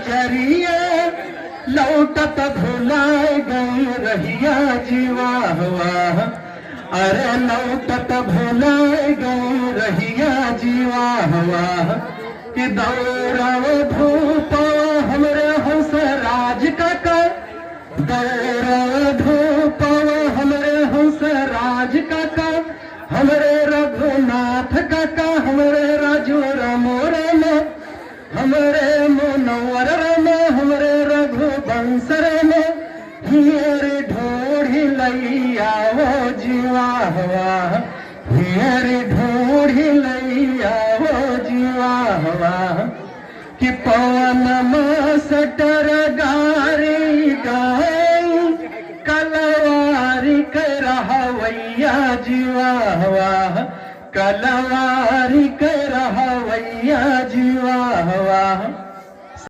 नजरिया लौटत भुलाए गई रहिया जीवा वाह, अरे लौटत भुलाए गई रहिया जीवा वाह। कि दौड़ाव धूप हमरे हंस राज काका, दौड़ाव धूप हमरे हंस राज काका, हमरे रघुनाथ काका, हमरे राजू रामो राम, हमरे मनोवर राम, हमरे रघुवंश राम। हियर ढोढ़ी लैया वो जीवा वाह, हियर ढोढ़ी लैया वो जीवा वाह। कि पवन सटर गारी गाई कलवारी करहवैया जीवा वाह, कलवारी करहवैया जीवा वाह।